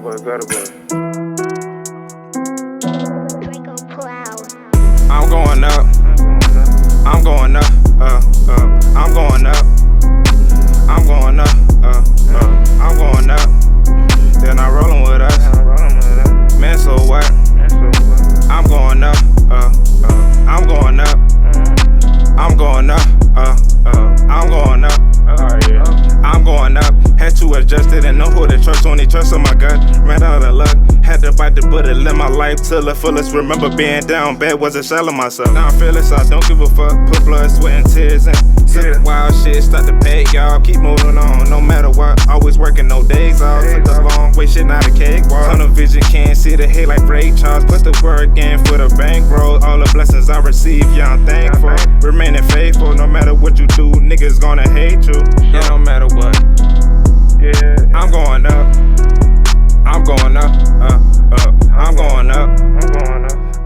I'm going up. I'm going up. I'm going up. I'm going up. I'm going up. They're not rolling with us. Man, so what? I'm going up. I'm going up. I'm going up. I'm going up. I'm going up. Had to adjust it and know who to trust. Only trust on my gut. Ran out of luck. Had to bite the bullet, live my life till the fullest. Remember being down bad, wasn't selling myself. Now I'm fearless, I don't give a fuck. Put blood, sweat, and tears in. Sick wild shit, start to pay, y'all. Keep moving on, no matter what. Always working, no days off. Took the long way, shit not a cakewalk. Tunnel vision, can't see the hate like Ray Charles. Put the work in for the bankroll. All the blessings I receive, yeah, I'm thankful. Remaining faithful, no matter what you do, niggas gonna hate you. Yeah, no matter what. I'm going up. I'm going up. I'm going up.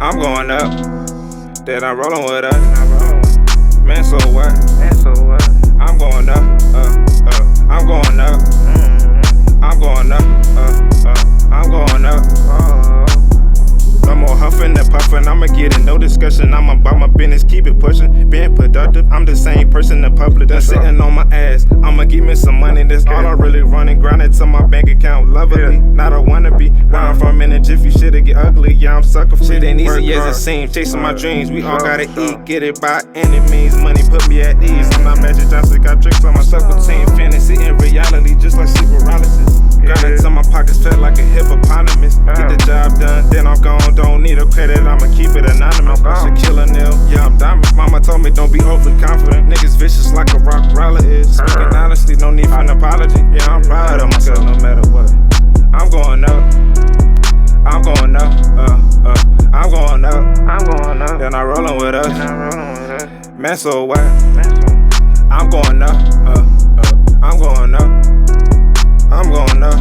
I'm going up. They're not rolling with us. Man, so what? I'm going up. I'm going up. I'm going up. I'm going up. No more huffing and puffing, I'ma get in no discussion. I'm about my business, keep it pushing. Being productive, I'm the same person in public that's sitting on my ass. I'ma give me some money, that's all I really running. Grinding to my bank account, lovely, not a wannabe. Where I'm from in a jiffy, shit'll get ugly. Yeah, I'm sucker free. Shit ain't easy as it seems, chasing my dreams. We all gotta eat, get it by any means. Money put me at ease. I'm not Magic Johnson, got tricks on my circle team. Fantasy in reality, just like sleep paralysis. Got it till my pockets felt like a hippopotamus. Get the job done, then I'm gone. Don't need a credit, I'ma keep it anonymous. I should kill a nil, yeah, I'm diamond. Mama told me don't be overly confident. Niggas vicious like a rock roller is. Speaking honestly, no need for an apology. Yeah, I'm proud of myself no matter what. I'm going up. I'm going up. I'm going up. They're not rolling with us. Man, so what? I'm going up. I'm going up. I'm going up.